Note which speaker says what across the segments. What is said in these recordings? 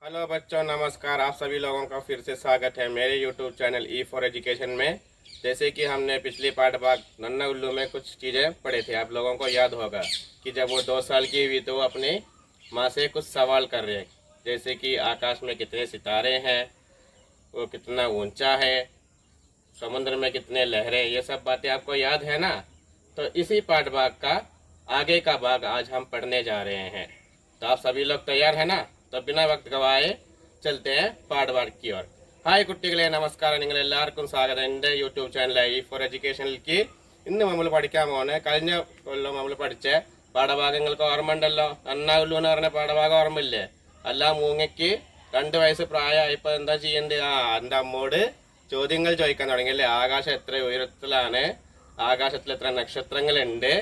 Speaker 1: Hello बच्चों, नमस्कार। आप सभी लोगों का फिर से स्वागत है मेरे YouTube channel E for education में। जैसे कि हमने पिछली पाठ भाग नन्ना उल्लू में कुछ चीज़ें पढ़े थे, आप लोगों को याद होगा कि जब वो 2 साल की हुई तो वो अपनी माँ से कुछ सवाल कर रहे हैं, जैसे कि आकाश में कितने सितारे हैं, वो कितना ऊंचा है, समुद्र में कितने लहरें, ये सब बातें आपको याद है ना। तो इसी पाठ भाग का आगे का भाग आज हम पढ़ने जा रहे हैं। तो आप सभी लोग तैयार है ना? तो बिना वक्त गवाए चलते हैं പാഠ ഭാग की ओर। ഹായ് കുട്ടികളെ, നമസ്കാരം. നിങ്ങൾ എല്ലാവർക്കും സ്വാഗതം എൻ്റെ യൂട്യൂബ് ചാനലായ ഈ ഫോർ എഡ്യൂക്കേഷനിലേക്ക്. ഇന്ന് നമ്മൾ പഠിക്കാൻ പോകുന്നത് കഴിഞ്ഞ കൊല്ലം നമ്മൾ പഠിച്ച പാഠഭാഗങ്ങൾക്ക് ഓർമ്മ ഉണ്ടല്ലോ. നന്നാവുള്ളൂ എന്ന് പറഞ്ഞ പാഠഭാഗം ഓർമ്മയില്ലേ? അല്ല, മൂങ്ങയ്ക്ക് 2 വയസ്സ് പ്രായമായപ്പോൾ എന്താ ചെയ്യേണ്ടത്? എൻ്റെ അമ്മോട് ചോദ്യങ്ങൾ ചോദിക്കാൻ തുടങ്ങി അല്ലേ. ആകാശം എത്ര ഉയരത്തിലാണ്, ആകാശത്തിൽ എത്ര നക്ഷത്രങ്ങളുണ്ട്,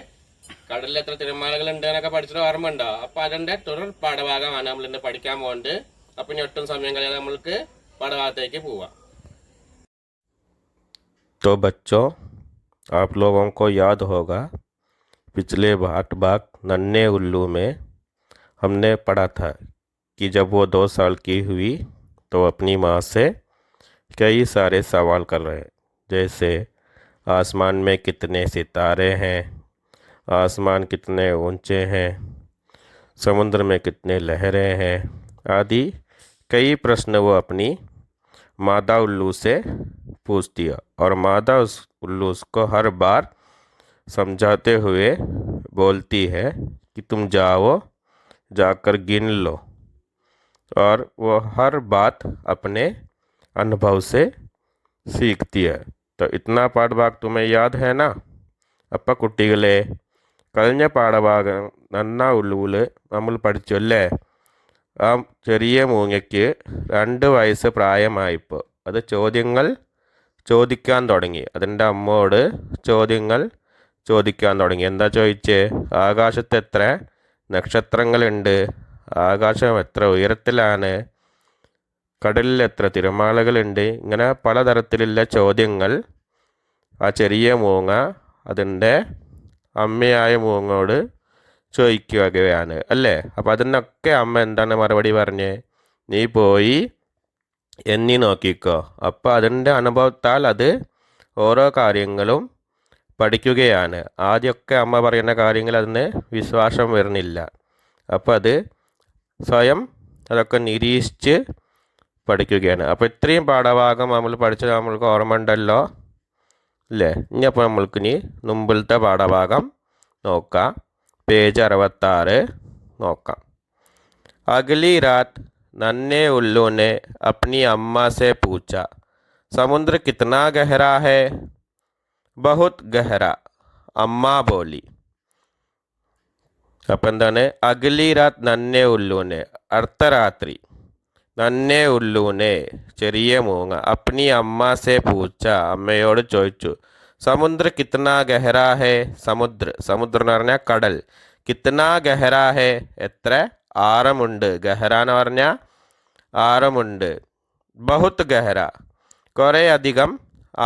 Speaker 1: കടലിൽ എത്ര തിരമാലകളുണ്ട് എന്നൊക്കെ പഠിച്ചിട്ട് ഓർമ്മ ഉണ്ടോ? അപ്പൊ അതിന്റെ തുടർ പാഠഭാഗമാണ് നമ്മൾ ഇന്ന് പഠിക്കാൻ പോകുന്നത്. അപ്പൊ ഇനി ഒട്ടും സമയം കളയാതെ നമ്മൾക്ക് പാഠഭാഗത്തേക്ക് പോവാം.
Speaker 2: तो बच्चों, आप लोगों को याद होगा पिछले भाग नन्हे उल्लू में हमने पढ़ा था कि जब वो 2 साल की हुई तो अपनी माँ से कई सारे सवाल कर रहे हैं, जैसे आसमान में कितने सितारे हैं, आसमान कितने ऊंचे हैं, समुद्र में कितने लहरें हैं आदि कई प्रश्न वो अपनी मादा उल्लू से पूछती है। और मादा उल्लू उसको हर बार समझाते हुए बोलती है कि तुम जाओ, जाकर गिन लो। और वो हर बात अपने अनुभव से सीखती है। तो इतना പാഠഭാഗ तुम्हें याद है ना? അപ്പം കുട്ടികളെ, കഴിഞ്ഞ പാഠഭാഗം നന്നാ ഉള്ളൂല് നമ്മൾ പഠിച്ചു അല്ലേ? ആ ചെറിയ മൂങ്ങയ്ക്ക് 2 വയസ്സ് പ്രായമായപ്പോൾ അത് ചോദ്യങ്ങൾ ചോദിക്കാൻ തുടങ്ങി. അതിൻ്റെ അമ്മോട് ചോദ്യങ്ങൾ ചോദിക്കാൻ തുടങ്ങി. എന്താ ചോദിച്ചേ? ആകാശത്ത് എത്ര നക്ഷത്രങ്ങളുണ്ട്, ആകാശം എത്ര ഉയരത്തിലാണ്, കടലിൽ എത്ര തിരമാലകളുണ്ട്, ഇങ്ങനെ പലതരത്തിലുള്ള ചോദ്യങ്ങൾ ആ ചെറിയ മൂങ്ങ അതിൻ്റെ അമ്മയായ മൂങ്ങോട് ചോദിക്കുകയാണ് അല്ലേ. അപ്പം അതിനൊക്കെ അമ്മ എന്താണ് മറുപടി പറഞ്ഞേ? നീ പോയി എണ്ണി നോക്കിക്കോ. അപ്പോൾ അതിൻ്റെ അനുഭവത്താൽ അത് ഓരോ കാര്യങ്ങളും പഠിക്കുകയാണ്. ആദ്യമൊക്കെ അമ്മ പറയുന്ന കാര്യങ്ങൾ അതിന് വിശ്വാസം വരുന്നില്ല. അപ്പോൾ അത് സ്വയം അതൊക്കെ നിരീക്ഷിച്ച് പഠിക്കുകയാണ്. അപ്പോൾ ഇത്രയും പാഠഭാഗം നമ്മൾ പഠിച്ചത് നമ്മൾക്ക് ഓർമ്മ ഉണ്ടല്ലോ അല്ലേ. ഇനി അപ്പോൾ നമ്മൾക്കിനി മുമ്പിലത്തെ പാഠഭാഗം നോക്കാം. पेज 66 നോക്കാം. अगली रात नन्हे उल्लू ने अपनी अम्मा से पूछा, समुद्र कितना गहरा है? बहुत गहरा, अम्मा बोली. അപ്പം എന്താണ്? അഗ്ലി രാത് നന്നെ ഉല്ലൂനെ, അർദ്ധരാത്രി. നന്നെ ഉല്ലൂനെ ചെറിയ മൂങ്ങ, അപ്നി അമ്മാസെ പൂച്ച അമ്മയോട് ചോദിച്ചു, സമുദ്ര കിത്നാ ഗഹരാ ഹേ? സമുദ്ര എന്ന് പറഞ്ഞാൽ കടൽ. കിത്നാ ഗഹരാ ഹേ, എത്ര ആഴമുണ്ട്. ഗഹര എന്ന് പറഞ്ഞാൽ ആഴമുണ്ട്. ബഹുത് ഗഹര, കുറേ അധികം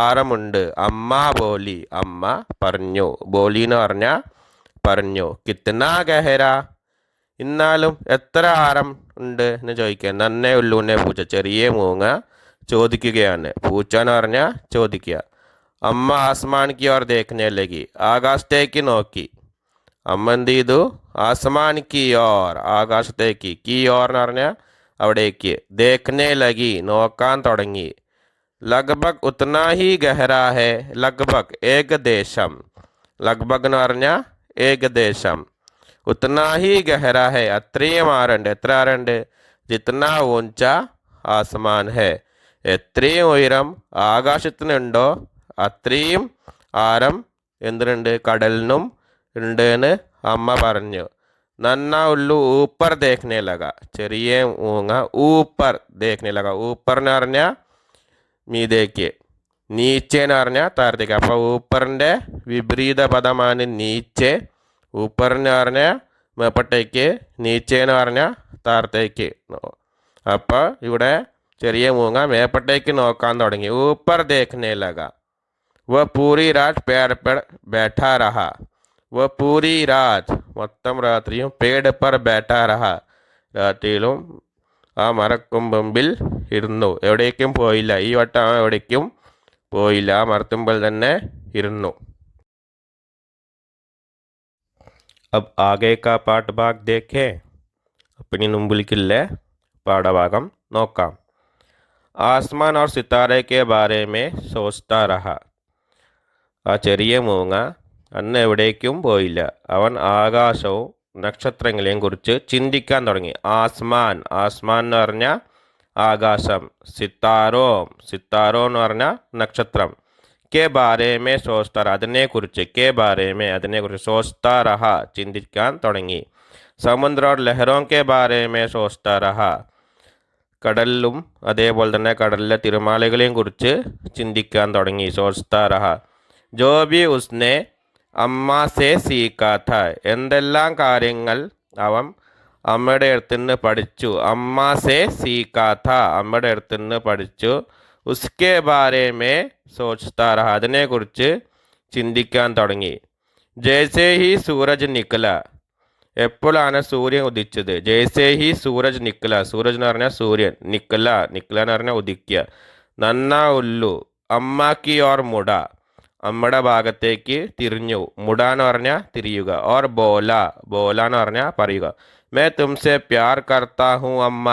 Speaker 2: ആഴമുണ്ട്. അമ്മ ബോലി, അമ്മ പറഞ്ഞു. ബോലി എന്ന് പറഞ്ഞാൽ പറഞ്ഞു. കിത്നാ ഗഹര, എന്നാലും എത്ര ആഴം ഉണ്ട് എന്ന് ചോദിക്കുക. നന്നെ ഉള്ളൂനെ പൂച്ച, ചെറിയ മൂങ്ങ ചോദിക്കുകയാണ്. പൂച്ച എന്ന് പറഞ്ഞാൽ ചോദിക്കുക. അമ്മ ആസ്മാൻ കി ഓർ ദേഖ്നെ ലഗി, ആകാശത്തേക്ക് നോക്കി. അമ്മ എന്ത് ചെയ്തു? ആസ്മാൻ കി ഓർ, ആകാശത്തേക്ക്. കി ഓർ എന്ന് പറഞ്ഞാൽ അവിടേക്ക്. ദേഖ്നെ ലഗി, നോക്കാൻ തുടങ്ങി. ലഗ്ഭഗ് ഉത്നാ ഹി ഗഹരാ ഹേ, ലഗ്ഭഗ് ഏകദേശം. ലഗ്ഭഗ് എന്ന് പറഞ്ഞാൽ ഏകദേശം. ഉത്നാ ഹി ഗഹരാ ഹേ, അത്രയും ആറുണ്ട്. എത്ര ആറുണ്ട്? ജിത്നാ ഊഞ്ച ആസ്മാൻ ഹേ, എത്രയും ഉയരം ആകാശത്തിനുണ്ടോ അത്രയും ആരം എന്തിനുണ്ട്? കടലിനും ഉണ്ട് എന്ന് അമ്മ പറഞ്ഞു. നന്നാ ഉള്ളു ഊപ്പർ ദേഖ്നെ ലഗ, ചെറിയ മൂങ്ങ ഊപ്പർ ദേഖ്നെ ലഗ. ഊപ്പർ എന്ന് പറഞ്ഞാൽ മീതേക്ക്, നീച്ചെ എന്ന് പറഞ്ഞാൽ താഴത്തേക്ക്. അപ്പോൾ ഊപ്പറിൻ്റെ വിപരീത പദമാണ് നീച്ചെ. ഊപ്പർ എന്ന് പറഞ്ഞാൽ മേപ്പട്ടേക്ക്, നീച്ചെ എന്ന് പറഞ്ഞാൽ താഴത്തേക്ക്. അപ്പോൾ ഇവിടെ ചെറിയ മൂങ്ങ മേപ്പട്ടേക്ക് നോക്കാൻ തുടങ്ങി. ഊപ്പർ ദേഖ്നെ ലഗ. वह पूरी रात पेड़ पर बैठा रहा. वह पूरी रात, മൊത്തം രാത്രിയും പേട് पर बैठा रहा, രാത്രിയിലും ആ മരക്കൊമ്പിൽ ഇരുന്നു. എവിടേക്കും പോയില്ല. ഈ വട്ടം അവൻ എവിടേക്കും പോയില്ല. ആ മരത്തുമ്പിൽ തന്നെ ഇരുന്നു. अब आगे का पाठ भाग देखें. अपनी മുമ്പിലേക്കുള്ള പാഠഭാഗം നോക്കാം. ആസ്മാൻ और सितारे के बारे में सोचता रहा. ആ ചെറിയ മൂങ്ങ അന്ന് എവിടേക്കും പോയില്ല. അവൻ ആകാശവും നക്ഷത്രങ്ങളെയും കുറിച്ച് ചിന്തിക്കാൻ തുടങ്ങി. ആസ്മാൻ, ആസ്മാൻ എന്ന് പറഞ്ഞാൽ ആകാശം. സിത്താരോ എന്ന് പറഞ്ഞാൽ നക്ഷത്രം. കെ ബാരേമേ സോസ്താർ, അതിനെക്കുറിച്ച്. കെ ബാരേമേ, അതിനെക്കുറിച്ച്. സോസ്താ റഹ, ചിന്തിക്കാൻ തുടങ്ങി. സമുദ്ര और ലഹരോं के बारे में सोचता रहा. കടലിലും അതേപോലെ തന്നെ കടലിലെ തിരമാലകളെയും കുറിച്ച് ചിന്തിക്കാൻ തുടങ്ങി. സോസ്താ റഹ. ജോ ബി ഉസ്നെ അമ്മ സേ സീക്കാ ഥ, എന്തെല്ലാം കാര്യങ്ങൾ അവൻ അമ്മയുടെ അടുത്ത് നിന്ന് പഠിച്ചു. അമ്മ സേ സീക്കാ ഥ, അമ്മയുടെ അടുത്ത് നിന്ന് പഠിച്ചു. ഉസ്കെ ബാരെ മേ സോച്ച്താ റഹ, അതിനെക്കുറിച്ച് ചിന്തിക്കാൻ തുടങ്ങി. ജയ്സേ ഹി സൂരജ് നിക്കല, എപ്പോഴാണ് സൂര്യൻ ഉദിച്ചത്. ജയ്സേ ഹി സൂരജ് നിക്കല, സൂരജ് എന്ന് പറഞ്ഞാൽ സൂര്യൻ. നിക്കല എന്ന് പറഞ്ഞാൽ ഉദിക്കുക. നന്നാ ഉല്ലു അമ്മാക്കി ഓർ മുട, അമ്മയുടെ ഭാഗത്തേക്ക് തിരിഞ്ഞു. മുട എന്ന് പറഞ്ഞാൽ തിരിയുക. ഓർ ബോല എന്ന് പറഞ്ഞാൽ പറയുക. മേ തുംസെ പ്യാർ കർത്താ ഹൂ അമ്മ,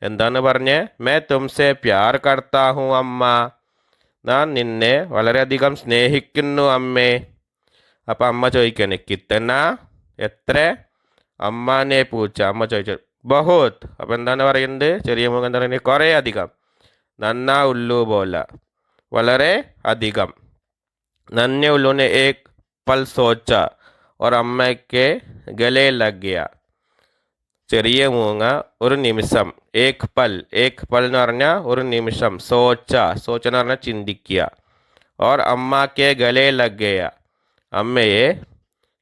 Speaker 2: എന്താണ് പറഞ്ഞേ? മേ തുംസെ പ്യാർ കർത്താ ഹൂ അമ്മ, ഞാൻ നിന്നെ വളരെയധികം സ്നേഹിക്കുന്നു അമ്മേ. അപ്പം അമ്മ ചോദിക്കാണ് കിത്തന, എത്ര? അമ്മാനെ പൂച്ച, അമ്മ ചോദിച്ചു. ബഹുത്, അപ്പം എന്താണ് പറയുന്നത്? ചെറിയ മുഖം എന്താ പറയുന്നത്? കുറേ അധികം. നന്നാ ഉല്ലു ബോല, വളരെ അധികം. നന്നെ ഉല്ലുനെ ഏക് പൽ സോച്ച और അമ്മ के गले लग गया. ചെറിയ മൂങ്ങ ഒരു നിമിഷം. ഏക് പൽ എന്ന് പറഞ്ഞാൽ ഒരു നിമിഷം. സോച്ച എന്ന് പറഞ്ഞാൽ ചിന്തിക്കുക. और അമ്മ के गले लग गया, അമ്മയെ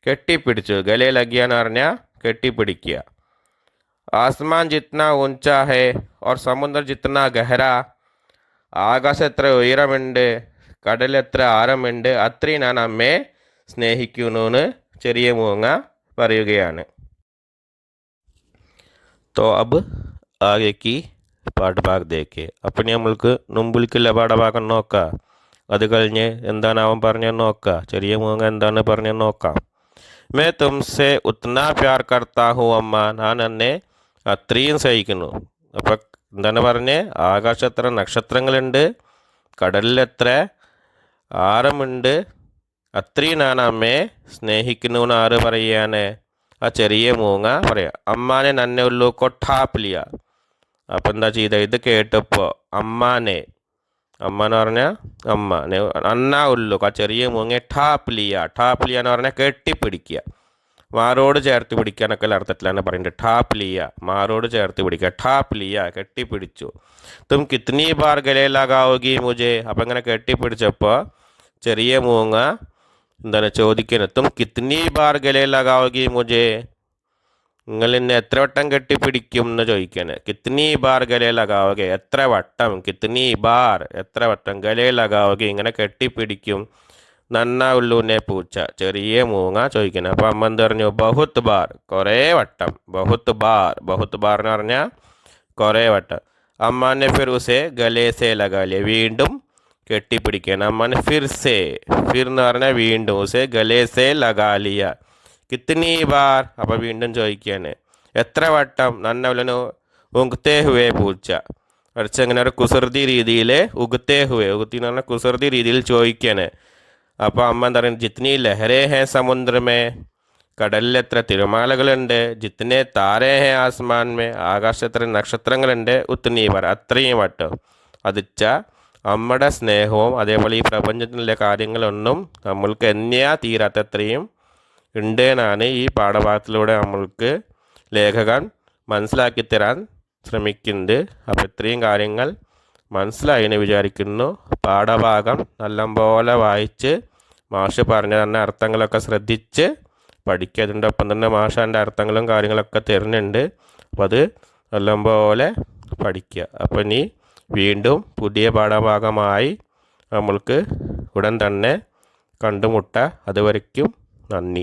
Speaker 2: കെട്ടിപ്പിടിച്ചു. ഗലേ ലഗിയ എന്ന് പറഞ്ഞാൽ കെട്ടിപ്പിടിക്കുക. ആസ്മാൻ ജിത്ന ഊഞ്ച ഹേ और സമുദ്ര ജിത്ന ഗഹര, ആകാശം എത്ര ഉയരമുണ്ട്, കടൽ എത്ര ആഴമുണ്ട്, അത്രയും ഞാൻ അമ്മയെ സ്നേഹിക്കുന്നു എന്ന് ചെറിയ മൂങ്ങ പറയുകയാണ്. तो अब आगे की പാഠഭാഗം ദേക്കേ. അപ്പം നമ്മൾക്ക് മുമ്പിലേക്കുള്ള പാഠഭാഗം നോക്കാം. അത് കഴിഞ്ഞ് എന്താണ് അവൻ പറഞ്ഞതെന്ന് നോക്കാം. ചെറിയ മൂങ്ങ എന്താണ് പറഞ്ഞതെന്ന് നോക്കാം. മേ തുംസെ ഉത്നാ പ്യാർ കർത്താ ഹൂ അമ്മ, ഞാൻ എന്നെ അത്രയും സഹിക്കുന്നു. അപ്പം എന്താണ് പറഞ്ഞേ? ആകാശം എത്ര നക്ഷത്രങ്ങളുണ്ട്, കടലിൽ എത്ര ആഴമുണ്ട്, അത്രയും ഞാൻ അമ്മയെ സ്നേഹിക്കുന്നു എന്ന് ആര് പറയുകയാണ്? ആ ചെറിയ മൂങ്ങ പറയാം. അമ്മാനെ നന്നെ ഉള്ളു കൊട്ടാപ്പിലിയ, അപ്പം എന്താ ചെയ്ത? ഇത് കേട്ടപ്പോൾ അമ്മാനെ, അമ്മ എന്ന് പറഞ്ഞാൽ അമ്മ, അന്നാ ഉള്ളു ആ ചെറിയ മൂങ്ങ ഠാപ്പിലിയ എന്ന് പറഞ്ഞാൽ കെട്ടിപ്പിടിക്കുക. മാറോട് ചേർത്ത് പിടിക്കാനൊക്കെ അർത്ഥത്തിലാണ് പറയുന്നത്. ഠാപ്പിലിയ, മാറോട് ചേർത്ത് പിടിക്കുക. ഠാപ്പിലിയ, കെട്ടിപ്പിടിച്ചു. തും കിത്നി ബാർ ഗലേ ലഗാവോഗി മുജെ, അപ്പം ഇങ്ങനെ കെട്ടിപ്പിടിച്ചപ്പോൾ ചെറിയ മൂങ്ങ എന്താണ് ചോദിക്കുന്നത്? തും കിത്നി ബാർ ഗലേ ലഗാവോഗി മുജെ, നിങ്ങൾ എന്നെ എത്ര വട്ടം കെട്ടിപ്പിടിക്കും എന്ന് ചോദിക്കാണ്. കിത്നി ബാർ ഗലേ ലഗാവോഗെ, എത്ര വട്ടം. കിത്നി ബാർ, എത്ര വട്ടം. ഗലേ ലഗാവോഗെ, ഇങ്ങനെ കെട്ടിപ്പിടിക്കും. നന്നാ ഉള്ളൂനെ പൂച്ച, ചെറിയ മൂങ്ങ ചോദിക്കുന്നത്. അപ്പം അമ്മ എന്ത് പറഞ്ഞു? ബഹുത്ത് ബാർ, കുറേ വട്ടം. ബഹുത്ത് ബാർ എന്ന് പറഞ്ഞാൽ കുറേ വട്ടം. അമ്മാനെ ഫിർ ഉസെ ഗലേസെ ലഗാലിയ, വീണ്ടും കെട്ടിപ്പിടിക്കണം. അമ്മാനെ ഫിർ എന്ന് പറഞ്ഞാൽ വീണ്ടും. ഉസെ ഗലേസെ ലഗാലിയ. കിത്നി ബാർ, അപ്പം വീണ്ടും ചോദിക്കുകയാണ് എത്ര വട്ടം. നന്നവലനു ഉഗ്തേ ഹുവേ പൂച്ച, അടിച്ച് അങ്ങനെ ഒരു കുസൃതി രീതിയിൽ ഉഗ്തേ ഹുവേ, ഉഗ്തി എന്ന് പറഞ്ഞാൽ കുസൃതി രീതിയിൽ ചോദിക്കുകയാണ്. അപ്പോൾ അമ്മ എന്താ പറയുന്നത്? ജിത്നി ലഹരേ ഹേ സമുദ്രമേ, കടലിൽ എത്ര തിരമാലകളുണ്ട്. ജിത്നെ താരേ ഹേ ആസ്മാൻ മേ, ആകാശത്ത് എത്ര നക്ഷത്രങ്ങളുണ്ട്. ഉത്നി ബാർ, അത്രയും വട്ടം. അതിച്ച അമ്മയുടെ സ്നേഹവും അതേപോലെ ഈ പ്രപഞ്ചത്തിലുള്ള കാര്യങ്ങളൊന്നും നമ്മൾക്ക് എന്നെയാ തീരാത്തത്രയും ഉണ്ട് എന്നാണ് ഈ പാഠഭാഗത്തിലൂടെ നമ്മൾക്ക് ലേഖകൻ മനസ്സിലാക്കി തരാൻ ശ്രമിക്കുന്നത്. അപ്പോൾ ഇത്രയും കാര്യങ്ങൾ മനസ്സിലായി എന്ന് വിചാരിക്കുന്നു. പാഠഭാഗം നല്ലപോലെ വായിച്ച് മാഷ് പറഞ്ഞു തന്ന അർത്ഥങ്ങളൊക്കെ ശ്രദ്ധിച്ച് പഠിക്കുക. അതിൻ്റെ ഒപ്പം തന്നെ മാഷ് അതിൻ്റെ അർത്ഥങ്ങളും കാര്യങ്ങളൊക്കെ തരുന്നുണ്ട്. അപ്പോൾ അത് നല്ലപോലെ പഠിക്കുക. അപ്പോൾ ഇനി വീണ്ടും പുതിയ പാഠഭാഗമായി നമ്മൾക്ക് ഉടൻ തന്നെ കണ്ടുമുട്ടാം. അതുവരയ്ക്കും നന്ദി.